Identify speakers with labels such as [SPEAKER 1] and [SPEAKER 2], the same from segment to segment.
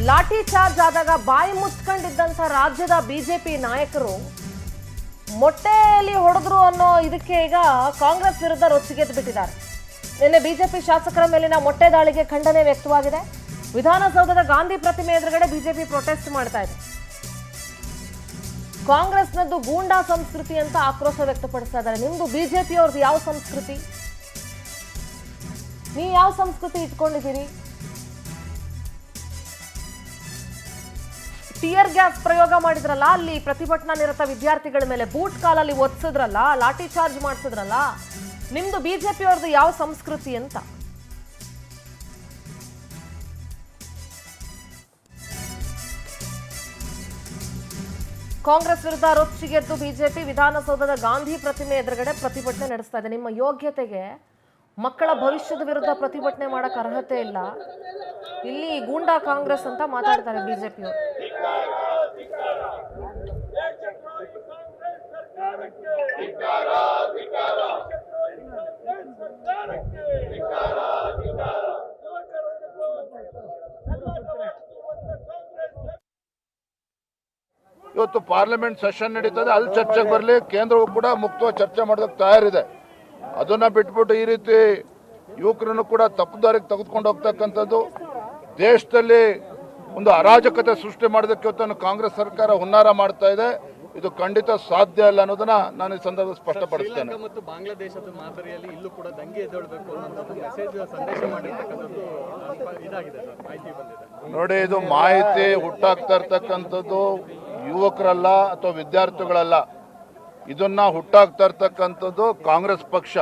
[SPEAKER 1] ಲಾಠಿ charge ಆದಾಗ ಬಾಯಿ ಮುಚ್ಕೊಂಡಿದ್ದಂಥ ರಾಜ್ಯದ ಬಿಜೆಪಿ ನಾಯಕರು ಮೊಟ್ಟೆಯಲ್ಲಿ ಹೊಡೆದ್ರು ಅನ್ನೋ ಇದಕ್ಕೆ ಈಗ ಕಾಂಗ್ರೆಸ್ ವಿರುದ್ಧ ರೊಚ್ಚಿಗೆದ್ದು ಬಿಟ್ಟಿದ್ದಾರೆ. ನಿನ್ನೆ ಬಿಜೆಪಿ ಶಾಸಕರ ಮೇಲಿನ ಮೊಟ್ಟೆ ದಾಳಿಗೆ ಖಂಡನೆ ವ್ಯಕ್ತವಾಗಿದೆ. ವಿಧಾನಸೌಧದ ಗಾಂಧಿ ಪ್ರತಿಮೆ ಎದುರುಗಡೆ ಬಿಜೆಪಿ ಪ್ರೊಟೆಸ್ಟ್ ಮಾಡ್ತಾ ಇದೆ. ಕಾಂಗ್ರೆಸ್ನದ್ದು ಗೂಂಡಾ ಸಂಸ್ಕೃತಿ ಅಂತ ಆಕ್ರೋಶ ವ್ಯಕ್ತಪಡಿಸ್ತಾ ಇದ್ದಾರೆ. ನಿಮ್ದು ಬಿಜೆಪಿ ಅವ್ರದ್ದು ಯಾವ ಸಂಸ್ಕೃತಿ? ನೀವು ಯಾವ ಸಂಸ್ಕೃತಿ ಇಟ್ಕೊಂಡಿದ್ದೀರಿ? ಟಿಯರ್ ಗ್ಯಾಸ್ ಪ್ರಯೋಗ ಮಾಡಿದ್ರಲ್ಲ, ಅಲ್ಲಿ ಪ್ರತಿಭಟನಾ ನಿರತ ವಿದ್ಯಾರ್ಥಿಗಳ ಮೇಲೆ ಬೂಟ್ ಕಾಲಲ್ಲಿ ಒತ್ಸಿದ್ರಲ್ಲ, ಲಾಠಿ ಚಾರ್ಜ್ ಮಾಡಿಸಿದ್ರಲ್ಲ, ನಿಮ್ದು ಬಿಜೆಪಿ ಅವ್ರದ್ದು ಯಾವ ಸಂಸ್ಕೃತಿ ಅಂತ. ಕಾಂಗ್ರೆಸ್ ವಿರುದ್ಧ ರೊಚ್ಚಿಗೆದ್ದು ಬಿಜೆಪಿ ವಿಧಾನಸೌಧದ ಗಾಂಧಿ ಪ್ರತಿಮೆ ಎದುರುಗಡೆ ಪ್ರತಿಭಟನೆ ನಡೆಸ್ತಾ ಇದೆ. ನಿಮ್ಮ ಯೋಗ್ಯತೆಗೆ ಮಕ್ಕಳ ಭವಿಷ್ಯದ ವಿರುದ್ಧ ಪ್ರತಿಭಟನೆ ಮಾಡಕ್ ಅರ್ಹತೆ ಇಲ್ಲ, ಇಲ್ಲಿ ಗೂಂಡಾ ಕಾಂಗ್ರೆಸ್ ಅಂತ ಮಾತಾಡ್ತಾರೆ ಬಿಜೆಪಿಯವರು.
[SPEAKER 2] ಇವತ್ತು ಪಾರ್ಲಿಮೆಂಟ್ ಸೆಷನ್ ನಡೀತದೆ, ಅಲ್ಲಿ ಚರ್ಚೆಗೆ ಬರಲಿ. ಕೇಂದ್ರವು ಕೂಡ ಮುಕ್ತವಾಗಿ ಚರ್ಚೆ ಮಾಡೋದಕ್ಕೆ ತಯಾರಿದೆ. ಅದನ್ನ ಬಿಟ್ಬಿಟ್ಟು ಈ ರೀತಿ ಯುವಕರನ್ನು ಕೂಡ ತಪ್ಪುದಾರಿಗೆ ತೆಗೆದುಕೊಂಡು ಹೋಗ್ತಕ್ಕಂಥದ್ದು, ದೇಶದಲ್ಲಿ ಒಂದು ಅರಾಜಕತೆ ಸೃಷ್ಟಿ ಮಾಡೋದಕ್ಕೆ ಇವತ್ತು ಕಾಂಗ್ರೆಸ್ ಸರ್ಕಾರ ಹುನ್ನಾರ ಮಾಡ್ತಾ ಇದೆ. ಇದು ಖಂಡಿತ ಸಾಧ್ಯ ಇಲ್ಲ ಅನ್ನೋದನ್ನ ನಾನು ಈ ಸಂದರ್ಭದಲ್ಲಿ ಸ್ಪಷ್ಟಪಡಿಸ್ತೇನೆ.
[SPEAKER 3] ಮತ್ತು ಬಾಂಗ್ಲಾದೇಶದ ಮಾದರಿಯಲ್ಲಿ ಇಲ್ಲೂ ಕೂಡ ದಂಗೆ ಎದ್ದೇಳಬೇಕು ಅನ್ನೋದು ಮೆಸೇಜ್ ಸಂದೇಶ ಮಾಡಿರ್ತಕ್ಕಂಥದ್ದು ಇದಾಗಿದೆ ಸರ್, ಮಾಹಿತಿ ಬಂದಿದೆ.
[SPEAKER 2] ನೋಡಿ, ಇದು ಮಾಹಿತಿ ಹುಟ್ಟಾಗ್ತಾ ಇರ್ತಕ್ಕಂಥದ್ದು ಯುವಕರಲ್ಲ ಅಥವಾ ವಿದ್ಯಾರ್ಥಿಗಳಲ್ಲ. ಇದನ್ನ ಹುಟ್ಟಾಗ್ತಾ ಇರ್ತಕ್ಕಂಥದ್ದು ಕಾಂಗ್ರೆಸ್ ಪಕ್ಷ.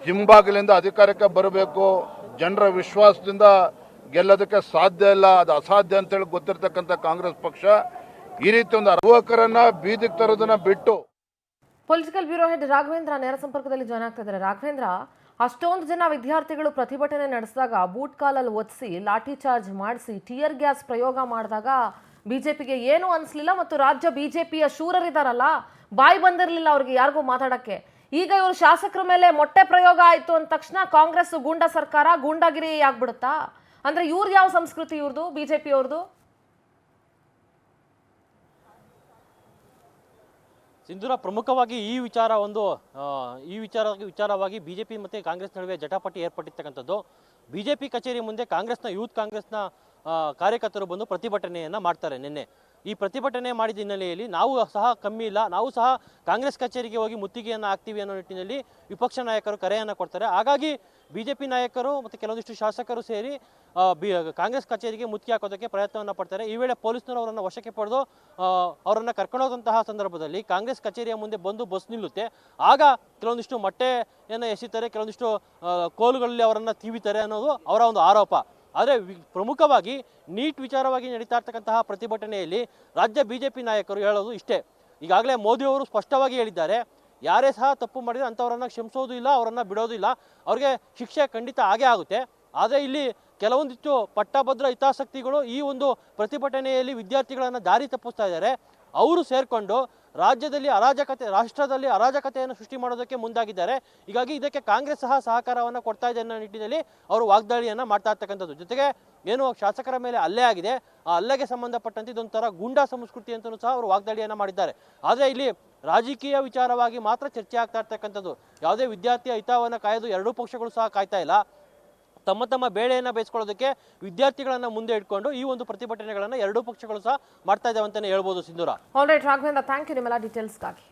[SPEAKER 2] ಹಿಂಬಾಗಿಲಿಂದ ಅಧಿಕಾರಕ್ಕೆ ಬರಬೇಕು, ಜನರ ವಿಶ್ವಾಸದಿಂದ ಗೆಲ್ಲೋದಕ್ಕೆ ಸಾಧ್ಯ ಇಲ್ಲ, ಅದು ಅಸಾಧ್ಯ ಅಂತೇಳಿ ಗೊತ್ತಿರ್ತಕ್ಕಂಥ ಕಾಂಗ್ರೆಸ್ ಪಕ್ಷ ಈ ರೀತಿ ಒಂದು ಯುವಕರನ್ನ ಬೀದಿಗೆ ತರೋದನ್ನ ಬಿಟ್ಟು.
[SPEAKER 1] ಪೊಲಿಟಿಕಲ್ ಬ್ಯೂರೋ ಹೆಡ್ ರಾಘವೇಂದ್ರ ನೇರ ಸಂಪರ್ಕದಲ್ಲಿ ಜಾಯ್ನ್ ಆಗ್ತಾ ಇದ್ದಾರೆ. ರಾಘವೇಂದ್ರ, ಅಷ್ಟೊಂದು ಜನ ವಿದ್ಯಾರ್ಥಿಗಳು ಪ್ರತಿಭಟನೆ ನಡೆಸಿದಾಗ ಬೂಟ್ ಕಾಲಲ್ಲಿ ಒತ್ಸಿ ಲಾಠಿ ಚಾರ್ಜ್ ಮಾಡಿಸಿ ಟಿಯರ್ ಗ್ಯಾಸ್ ಪ್ರಯೋಗ ಮಾಡಿದಾಗ ಬಿಜೆಪಿಗೆ ಏನೂ ಅನಿಸ್ಲಿಲ್ಲ, ಮತ್ತು ರಾಜ್ಯ ಬಿಜೆಪಿಯ ಶೂರರಿದಾರಲ್ಲ, ಬಾಯಿ ಬಂದಿರಲಿಲ್ಲ ಅವ್ರಿಗೆ ಯಾರಿಗೂ ಮಾತಾಡಕ್ಕೆ. ಈಗ ಇವರು ಶಾಸಕರ ಮೇಲೆ ಮೊಟ್ಟೆ ಪ್ರಯೋಗ ಆಯಿತು ಅಂದ ತಕ್ಷಣ ಕಾಂಗ್ರೆಸ್ ಗೂಂಡಾ ಸರ್ಕಾರ, ಗೂಂಡಾಗಿರಿ ಆಗ್ಬಿಡುತ್ತಾ? ಅಂದ್ರೆ ಇವ್ರದ್ದು ಯಾವ ಸಂಸ್ಕೃತಿ ಇವ್ರದ್ದು, ಬಿಜೆಪಿ ಅವ್ರದ್ದು?
[SPEAKER 4] ಸಿಂಧೂರ, ಪ್ರಮುಖವಾಗಿ ಈ ವಿಚಾರವಾಗಿ ಬಿಜೆಪಿ ಮತ್ತು ಕಾಂಗ್ರೆಸ್ ನಡುವೆ ಜಟಾಪಟಿ ಏರ್ಪಟ್ಟಿರ್ತಕ್ಕಂಥದ್ದು. ಬಿಜೆಪಿ ಕಚೇರಿ ಮುಂದೆ ಯೂತ್ ಕಾಂಗ್ರೆಸ್ನ ಕಾರ್ಯಕರ್ತರು ಬಂದು ಪ್ರತಿಭಟನೆಯನ್ನು ಮಾಡ್ತಾರೆ. ನಿನ್ನೆ ಈ ಪ್ರತಿಭಟನೆ ಮಾಡಿದ ಹಿನ್ನೆಲೆಯಲ್ಲಿ ನಾವು ಸಹ ಕಮ್ಮಿ ಇಲ್ಲ, ನಾವು ಸಹ ಕಾಂಗ್ರೆಸ್ ಕಚೇರಿಗೆ ಹೋಗಿ ಮುತ್ತಿಗೆಯನ್ನು ಹಾಕ್ತೀವಿ ಅನ್ನೋ ನಿಟ್ಟಿನಲ್ಲಿ ವಿಪಕ್ಷ ನಾಯಕರು ಕರೆಯನ್ನು ಕೊಡ್ತಾರೆ. ಹಾಗಾಗಿ ಬಿಜೆಪಿ ನಾಯಕರು ಮತ್ತು ಕೆಲವೊಂದಿಷ್ಟು ಶಾಸಕರು ಸೇರಿ ಕಾಂಗ್ರೆಸ್ ಕಚೇರಿಗೆ ಮುತ್ತಿಗೆ ಹಾಕೋದಕ್ಕೆ ಪ್ರಯತ್ನವನ್ನು ಪಡ್ತಾರೆ. ಈ ವೇಳೆ ಪೊಲೀಸರು ಅವರನ್ನು ವಶಕ್ಕೆ ಪಡೆದು ಅವರನ್ನು ಕರ್ಕೊಂಡೋದಂತಹ ಸಂದರ್ಭದಲ್ಲಿ ಕಾಂಗ್ರೆಸ್ ಕಚೇರಿಯ ಮುಂದೆ ಬಂದು ಬಸ್ ನಿಲ್ಲುತ್ತೆ. ಆಗ ಕೆಲವೊಂದಿಷ್ಟು ಮೊಟ್ಟೆಯನ್ನು ಎಸಿತಾರೆ, ಕೆಲವೊಂದಿಷ್ಟು ಕೋಲುಗಳಲ್ಲಿ ಅವರನ್ನು ತೀವಿತಾರೆ ಅನ್ನೋದು ಅವರ ಒಂದು ಆರೋಪ. ಆದರೆ ಪ್ರಮುಖವಾಗಿ ನೀಟ್ ವಿಚಾರವಾಗಿ ನಡೀತಾ ಇರ್ತಕ್ಕಂತಹ ಪ್ರತಿಭಟನೆಯಲ್ಲಿ ರಾಜ್ಯ ಬಿಜೆಪಿ ನಾಯಕರು ಹೇಳೋದು ಇಷ್ಟೇ. ಈಗಾಗಲೇ ಮೋದಿಯವರು ಸ್ಪಷ್ಟವಾಗಿ ಹೇಳಿದ್ದಾರೆ, ಯಾರೇ ಸಹ ತಪ್ಪು ಮಾಡಿದರೆ ಅಂಥವರನ್ನು ಕ್ಷಮಿಸೋದು ಇಲ್ಲ, ಅವರನ್ನು ಬಿಡೋದು ಇಲ್ಲ, ಅವ್ರಿಗೆ ಶಿಕ್ಷೆ ಖಂಡಿತ ಆಗೇ ಆಗುತ್ತೆ. ಆದರೆ ಇಲ್ಲಿ ಕೆಲವೊಂದಿಷ್ಟು ಪಟ್ಟಭದ್ರ ಹಿತಾಸಕ್ತಿಗಳು ಈ ಒಂದು ಪ್ರತಿಭಟನೆಯಲ್ಲಿ ವಿದ್ಯಾರ್ಥಿಗಳನ್ನು ದಾರಿ ತಪ್ಪಿಸ್ತಾ ಇದ್ದಾರೆ. ಅವರು ಸೇರಿಕೊಂಡು ರಾಷ್ಟ್ರದಲ್ಲಿ ಅರಾಜಕತೆಯನ್ನು ಸೃಷ್ಟಿ ಮಾಡೋದಕ್ಕೆ ಮುಂದಾಗಿದ್ದಾರೆ. ಹೀಗಾಗಿ ಇದಕ್ಕೆ ಕಾಂಗ್ರೆಸ್ ಸಹ ಸಹಕಾರವನ್ನು ಕೊಡ್ತಾ ಇದೆ ಅನ್ನೋ ನಿಟ್ಟಿನಲ್ಲಿ ಅವರು ವಾಗ್ದಾಳಿಯನ್ನು ಮಾಡ್ತಾ ಇರ್ತಕ್ಕಂಥದ್ದು. ಜೊತೆಗೆ ಏನು ಶಾಸಕರ ಮೇಲೆ ಹಲ್ಲೆ ಆಗಿದೆ, ಆ ಹಲ್ಲೆಗೆ ಸಂಬಂಧಪಟ್ಟಂತೆ ಇದೊಂಥರ ಗೂಂಡಾ ಸಂಸ್ಕೃತಿ ಅಂತಲೂ ಸಹ ಅವರು ವಾಗ್ದಾಳಿಯನ್ನು ಮಾಡಿದ್ದಾರೆ. ಆದರೆ ಇಲ್ಲಿ ರಾಜಕೀಯ ವಿಚಾರವಾಗಿ ಮಾತ್ರ ಚರ್ಚೆ ಆಗ್ತಾ ಇರ್ತಕ್ಕಂಥದ್ದು. ಯಾವುದೇ ವಿದ್ಯಾರ್ಥಿಯ ಹಿತವನ್ನು ಕಾಯೋದು ಎರಡೂ ಪಕ್ಷಗಳು ಸಹ ಕಾಯ್ತಾ ಇಲ್ಲ. ತಮ್ಮ ಬೇಳೆಯನ್ನು ಬೇಯಿಸ್ಕೊಳ್ಳೋದಕ್ಕೆ ವಿದ್ಯಾರ್ಥಿಗಳನ್ನು ಮುಂದೆ ಇಟ್ಕೊಂಡು ಈ ಒಂದು ಪ್ರತಿಭಟನೆಗಳನ್ನು ಎರಡೂ ಪಕ್ಷಗಳು ಸಹ ಮಾಡ್ತಾ ಇದ್ದಾವೆ ಅಂತಾನೆ ಹೇಳ್ಬೋದು. ಸಿಂಧೂರ.
[SPEAKER 1] ಆಲ್ರೈಟ್ ರಾಘವೇಂದ್ರ, ಥ್ಯಾಂಕ್ ಯು ನಿಮ್ಮೆಲ್ಲ ಡೀಟೇಲ್ಸ್ಗಾಗಿ.